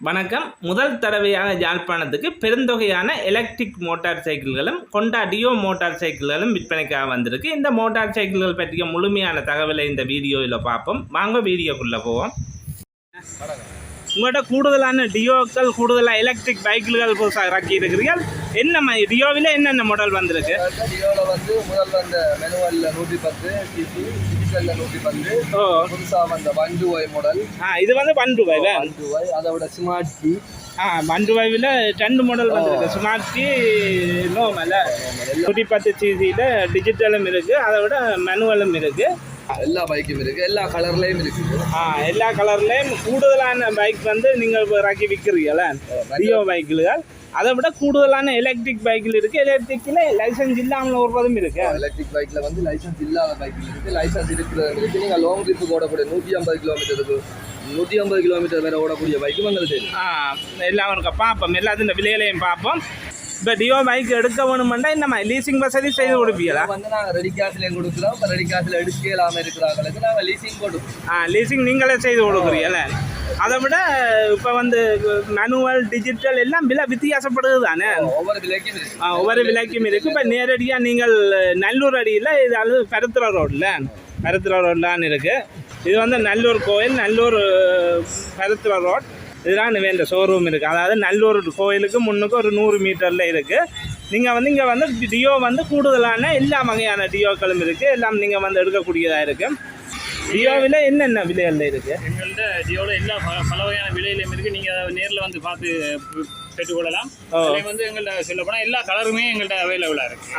வணக்கம். முதல் தடவையாக யாழ்ப்பாணத்துக்கு பெருந்தொகையான எலக்ட்ரிக் மோட்டார் சைக்கிள்களும் கொண்டா டியோ மோட்டார் சைக்கிள்களும் விற்பனைக்காக வந்திருக்கு. இந்த மோட்டார் சைக்கிள்கள் பற்றிய முழுமையான தகவலை இந்த வீடியோவில் பார்ப்போம். வாங்க வீடியோக்குள்ளே போவோம். உங்கள்கிட்ட கூடுதலான டியோக்கள், கூடுதலாக எலக்ட்ரிக் பைக்குகள் புதுசாக இறக்கி இருக்கிறீர்கள். என்ன டியோவில் என்னென்ன மாடல் வந்திருக்கு? டியோவில் வந்து முதல் வந்த மெனுவலில் 110 சிசி, டிஜிட்டலில் 110. புதுசாக வந்த 125 மாடல். இது வந்து 125. 125 அதை விட ஸ்மார்ட் கீ. 125ல் 2 மாடல் வந்திருக்கு. ஸ்மார்ட் கீ நோமல் 110 சிசியில் டிஜிட்டலும் இருக்குது, அதை விட மேனுவலும் இருக்குது. எல்லா பைக்கும் இருக்குது, எல்லா கலர்லேயும் இருக்குது. எல்லா கலர்லேயும் கூடுதலான பைக் வந்து நீங்கள் இறக்கி விற்கிறீங்களா டியோ பைக்குகள். அதை விட கூடுதலான எலக்ட்ரிக் பைக்கில் இருக்குது. எலக்ட்ரிக்கில் லைசன்ஸ் இல்லாமல் ஓடுறதும் இருக்குது. எலக்ட்ரிக் பைக்கில் வந்து லைசன்ஸ் இல்லாத பைக்கில் இருக்குது, லைசன்ஸ் இருக்கிறது இருக்குது. நீங்கள் லாங் ட்ரிப்பு ஓடக்கூடிய 150 கிலோமீட்டருக்கு 150 கிலோமீட்டர் வேறு ஓடக்கூடிய பைக்கு வந்து எல்லாம் இருக்கா பார்ப்போம். எல்லாத்தின் விலைகளையும் பார்ப்போம். இப்போ டியோ பைக் எடுக்க வேணுமெண்டா இந்த மாதிரி லீசிங் வசதி செய்து கொடுப்பீங்களா? வந்து நாங்கள் ரெடி காசுலேயும் கொடுக்குறோம். இப்போ ரெடி காசில் எடுக்க இல்லாமல் இருக்கிறாங்களுக்கு நாங்கள் லீசிங் கொடுப்போம். லீசிங் நீங்களே செய்து கொடுக்குறீங்கள? அதை விட இப்போ வந்து மேனுவல், டிஜிட்டல் எல்லாம் விலை வித்தியாசப்படுது தானே? ஒவ்வொரு விலைக்கும் இருக்குது. ஒவ்வொரு விலைக்கும் இருக்குது. இப்போ நேரடியாக நீங்கள் நல்லூர் அடியில் இது அது பருத்துற ரோட்லான்னு இருக்குது. இது வந்து நல்லூர் கோயில், நல்லூர் பருத்துற ரோட். இதுதான் வேண்ட ஷோரூம் இருக்குது. அதாவது நல்லூர் கோயிலுக்கு முன்னுக்கு ஒரு 100 மீட்டரில் இருக்குது. நீங்கள் வந்து இங்கே வந்து டியோ வந்து கூடுதலான எல்லா வகையான டியோக்களும் இருக்குது. எல்லாம் நீங்கள் வந்து எடுக்கக்கூடியதாக இருக்குது. டியோவில் என்னென்ன விலைகளில் இருக்குது? எங்கள்கிட்ட டியோவில் எல்லா பல வகையான விலையிலையும் இருக்குது. நீங்கள் அதை நேரில் வந்து பார்த்து பெற்றுக்கொள்ளலாம். வந்து எங்கள்கிட்ட சொல்ல போனால் எல்லா கலருமே எங்கள்கிட்ட அவைலபிளாக இருக்குது.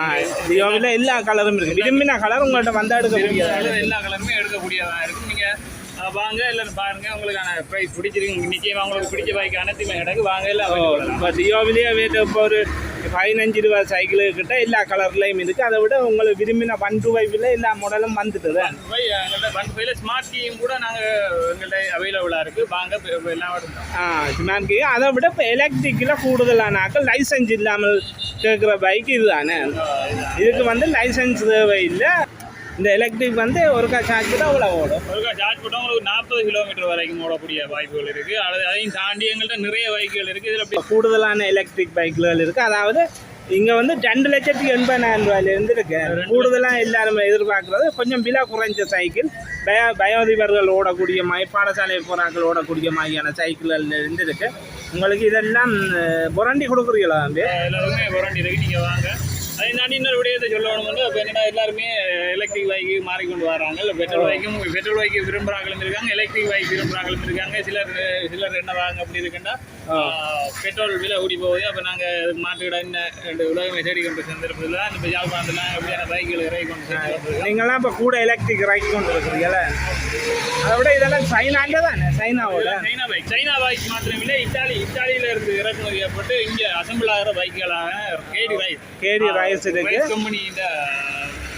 டியோவில் எல்லா கலரும் இருக்குது. விரும்பின கலர் உங்கள்கிட்ட வந்தால் எடுக்கக்கூடியதாக, எல்லா கலருமே எடுக்கக்கூடியதாக இருக்குது. நீங்கள் வாங்க, எல்லாரும் பாருங்க, உங்களுக்கான ப்ரைஸ் பிடிச்சிருக்கு. நிச்சயமாக உங்களுக்கு பிடிச்ச பைக் அனைத்துமே கிடக்கு. வாங்க எல்லாம். இப்போ டியோவிலேயே இப்போ ஒரு 15-20 சைக்கிளு கிட்ட எல்லா கலர்லையும் இருக்குது. அதை விட உங்களுக்கு விரும்பின 125ல் எல்லா மாடலும் வந்துட்டுது. எங்கள்கிட்ட 125ல் ஸ்மார்ட் கீயும் கூட நாங்கள் எங்கள்கிட்ட அவைலபிளாக இருக்குது. வாங்க எல்லாம் ஸ்மார்ட் கீ. அதை விட இப்போ எலக்ட்ரிக்கில் கூடுதலானாக்கள் லைசன்ஸ் இல்லாமல் கேட்குற பைக் இது தானே. இதுக்கு வந்து லைசன்ஸ் தேவையில்லை. இந்த எலக்ட்ரிக் வந்து ஒருக்கா சார்ஜ் கூட அவ்வளோ ஓடும். ஒருக்கா சார்ஜ் போட்டால் உங்களுக்கு 40 கிலோமீட்டர் வரைக்கும் ஓடக்கூடிய வாய்ப்புகள் இருக்குது. அதையும் தாண்டி எங்கள்கிட்ட நிறைய பைக்குகள் இருக்குது. இதில் அப்படி கூடுதலான எலக்ட்ரிக் பைக்குகள் இருக்குது. அதாவது இங்கே வந்து 2,80,000 ரூபாயிலேருந்து இருக்குது. கூடுதலாக எல்லாருமே எதிர்பார்க்குறது கொஞ்சம் விலை குறைஞ்ச சைக்கிள், வயோதிபர்கள் ஓடக்கூடிய மாதிரி, பாடசாலை போகிறாக்கள் ஓடக்கூடிய மாதிரியான சைக்கிள்கள் இருந்து இருக்குது. உங்களுக்கு இதெல்லாம் புரண்டி கொடுக்குறீங்களா? எல்லாருமே புரண்டி இருக்குது. நீங்கள் வாங்க. அதை தாண்டி இன்னொரு விடயத்தை சொல்லணும் வந்து இப்போ என்னென்னா எல்லாருமே எலக்ட்ரிக் பைக்கு மாறிக்கொண்டு வராங்க. இல்லை பெட்ரோல் பைக்கு விரும்புகிறாங்களும் இருக்காங்க, எலக்ட்ரிக் பைக் விரும்புகிறாங்களும் இருக்காங்க. சிலர் என்ன வாங்க அப்படி இருக்குன்னா பெட்ரோல் விலை கூடி போகுது. அப்போ நாங்கள் மாட்டுக்கிட என்ன உலகமே தேடி கொண்டு சந்தர்ப்பத்தில் தான் இப்போ யாழ்ப்பாணத்தில் அப்படியான பைக்குகள் இறக்கி கொண்டு சேர்ந்து. நீங்கள்லாம் இப்போ கூட எலக்ட்ரிக் இறக்கி கொண்டு இருக்கிறீங்கள? அதை விட இதெல்லாம் சைனாவில் தானே? சைனா பைக் மாத்திரமில்லை, இத்தாலியில் இருந்து இறக்குமதி ஏற்பட்டு இங்கே அசம்பிள் ஆகிற பைக்குகளாக கேடி ரைஸ் கம்பெனி இந்த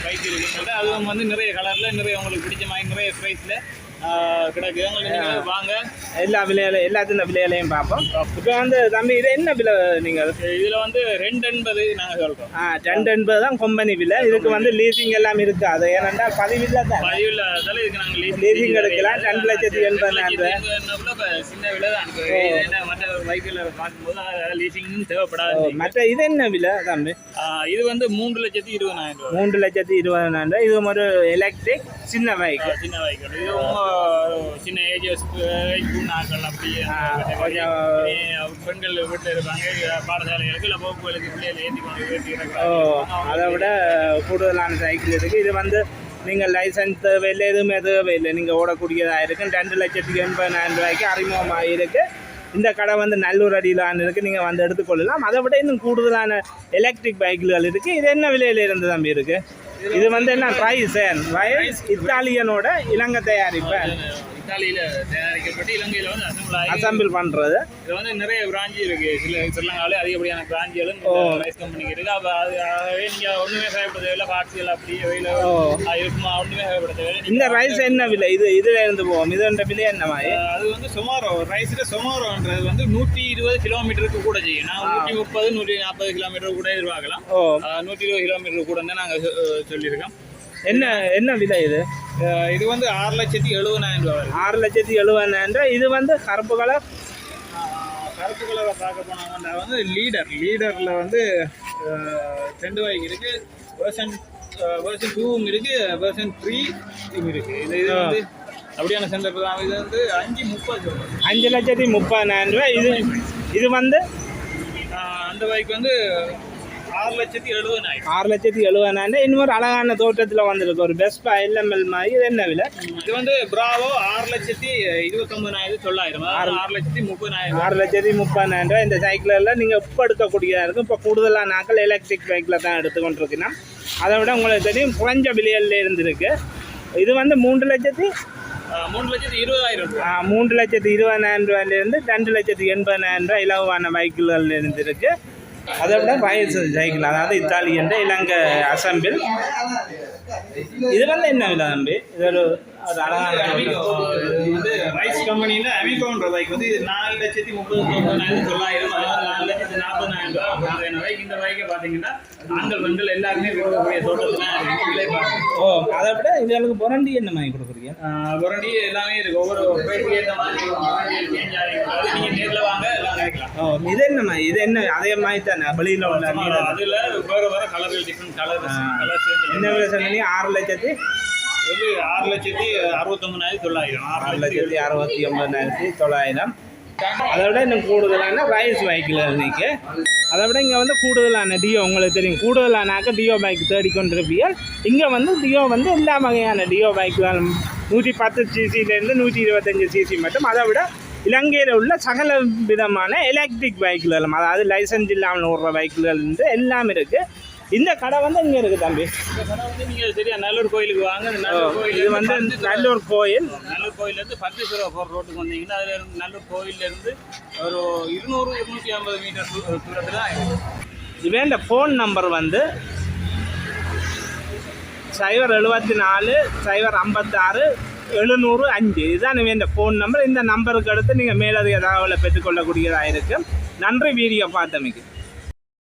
பைக் இருக்குங்கிறது. அதுவும் வந்து நிறைய கலரில், நிறைய உங்களுக்கு பிடிச்ச மாதிரி நிறைய ப்ரைஸில் கிடக்கு. எங்களுக்கு வாங்க, எல்லா எல்லாத்தின் விலையிலையும் பார்ப்போம். இப்போ வந்து தம்பி இது என்ன விலை? நீங்கள் இதில் வந்து 280 நாங்கள் சொல்கிறோம். 280 தான் கம்பெனி விலை. இதுக்கு வந்து லீசிங் எல்லாம் இருக்குது. அது ஏனென்றால் பதிவில்லாதால இதுக்கு நாங்கள் லீசிங் எடுக்கலாம். 2,80,000 சின்ன விலை தான். மற்ற பைக்கில் பார்க்கும்போது லீசிங்கும் தேவைப்படாது. மற்ற இது என்ன விலை தம்பி? இது வந்து 3,20,000. 3,20,000. இது ஒரு எலக்ட்ரிக் சின்ன பைக். இது சின்ன ஏஜ் நாட்கள் அப்படியே பெண்கள் வீட்டில் இருப்பாங்க, பாடசாலைகளுக்கு இல்லை வகுப்புகளுக்கு பிள்ளைகளை ஏற்றி கொண்டு அதை விட கூடுதலான சைக்கிள் இருக்குது. இது வந்து நீங்கள் லைசன்ஸ் தேவையில்லை, எதுவுமே தேவையில்லை. நீங்கள் ஓடக்கூடியதாக இருக்குது. 2,80,000 ரூபாய்க்கு அறிமுகமாக இருக்குது. இந்த கடை வந்து நல்லூர் அடியிலான இருக்குது. நீங்கள் வந்து எடுத்துக்கொள்ளலாம். அதை விட இன்னும் கூடுதலான எலக்ட்ரிக் பைக்குகள் இருக்குது. இது என்ன விலையில் இருந்து தம்பி இருக்குது? இது வந்து என்ன ரைஸ் இத்தாலியனோட இலங்கை தயாரிப்பு. இத்தாலியில் தயாரிக்கப்பட்டு இலங்கையில் வந்து அசம்பிள் பண்ணுறது. இது வந்து நிறைய பிராஞ்சி இருக்குது. ஸ்ரீலங்காவிலே அதிகப்படியான பிராஞ்சிகளும் ரைஸ் கம்பெனிக்கு இருக்குது. அப்போ அதுவே நீங்கள் ஒன்றுமே தேவைப்படுறதில்லை. பார்ட்ஸுகள் அப்படியே வெயில இருக்குமா, ஒன்றுமே தேவைப்படுறது. இந்த ரைஸ் என்ன விலை? இதில் இருந்து போவோம். இதோட விலை என்ன மாதிரி? அது வந்து சுமாரோ ரைஸில் சுமாரோன்றது வந்து 120 கிலோமீட்டருக்கு கூட செய்யும். நான் 130, 140 கிலோமீட்டர் கூட எதிர்பார்க்கலாம். 120 கிலோமீட்டர் கூட தான் நாங்கள் சொல்லியிருக்கோம். என்ன விலை இது? இது வந்து 6,70,000 ரூபா. 6,70,000. இது வந்து கருப்பு கலர் கருப்பு கலரை பார்க்க போனாங்கன்னா வந்து லீடரில் வந்து 2 பைக் இருக்குது. வெர்ஷன் 2வும் இருக்குது, வெர்ஷன் 3வும் இருக்குது. இது வந்து அப்படியான சந்தர்ப்பம் தான். இது வந்து 5,30,000 5,30,000 ரூபாய். இது வந்து அந்த பைக் வந்து 6,70,000. 6,70,000. இன்னொரு அழகான தோட்டத்தில் வந்திருக்கு ஒரு பெஸ்பா LML மாதிரி. இது என்ன விலை? இது வந்து பிராவோ 6,29,900. 6,30,000. 6,30,000 ரூபாய். இந்த சைக்கிளில் நீங்கள் இப்போ எடுக்கக்கூடியதாக இருக்கும். இப்போ கூடுதலான நாட்கள் எலக்ட்ரிக் பைக்கில் தான் எடுத்துக்கொண்டிருக்குன்னா அதை விட உங்களுக்கு தெரியும் குறைஞ்ச விலையில் இருந்திருக்கு. இது வந்து 3,20,000. 3,20,000 ரூபாயிலிருந்து 2,80,000 ரூபாய் இலவான பைக்குகள் இருந்திருக்கு. அதை விட வயசு சைக்கிள், அதாவது இத்தாலியன் இலங்கை அசம்பிள். இது வந்து என்ன விலை தம்பி? இது ஒரு அழகான வந்து ரைஸ் கம்பெனியில் அமிகோன்ற பைக் வந்து 4,39,900. 4,40,000 பைக். இந்த பைக்கை பார்த்தீங்கன்னா ஆண்கள் பெண்கள் எல்லாருமே விரும்பக்கூடிய தோட்டத்தில். ஓ, அதை விட இதுகளுக்கு புரண்டி என்ன மாதிரி கொடுக்குறீங்க? புரண்டி எல்லாமே இருக்குது. ஒவ்வொரு பைக்கு ஏற்ற மாதிரி சேஞ்ச் ஆகிருக்கும். நீங்கள் நேரில் வாங்க எல்லாம் கிடைக்கலாம். ஓ, இது என்ன மாதிரி? இது என்ன அதே மாதிரி தானே வெளியில் உள்ள? அதில் வேறு கலர்கள் டிஃப்ரெண்ட் கலர் என்ன விலை சொன்னீங்க? 6,00,000 வந்து 6,69,900. 6,69,900. அதை விட இன்னும் கூடுதலான ரைஸ் பைக்கில் இன்றைக்கி. அதை விட இங்கே வந்து கூடுதலான டியோ, உங்களுக்கு தெரியும், கூடுதலானாக்க டியோ பைக் தேடிக்கொண்டிருப்பீர்கள். இங்கே வந்து டியோ வந்து எல்லா வகையான டியோ பைக்குகள் 110 சிசிலேருந்து 125 சிசி மட்டும். அதை விட இலங்கையில் உள்ள சகல விதமான எலக்ட்ரிக் பைக்குகளும், அதாவது லைசன்ஸ் இல்லாமல் ஓடுற பைக்குகள் இருந்து எல்லாம் இருக்குது. இந்த கடை வந்து இங்கே இருக்குது தம்பி. இந்த கடை வந்து நீங்கள் சரியா நல்லூர் கோயிலுக்கு வாங்க. இது வந்து நல்லூர் கோயில். நல்லூர் கோயிலேருந்து 10 ரோட்டுக்கு வந்தீங்கன்னா அதில் நல்லூர் கோயிலேருந்து ஒரு 200-250 மீட்டர் தூரத்தில் தான் இருக்குது. இவன் ஃபோன் நம்பர் வந்து 074-056-705. இதுதான் இவன் ஃபோன் நம்பர். இந்த நம்பருக்கு அடுத்து நீங்கள் மேலதிக தகவலை பெற்றுக்கொள்ளக்கூடியதாக இருக்குது. நன்றி வீடியோ பார்த்தமைக்கு.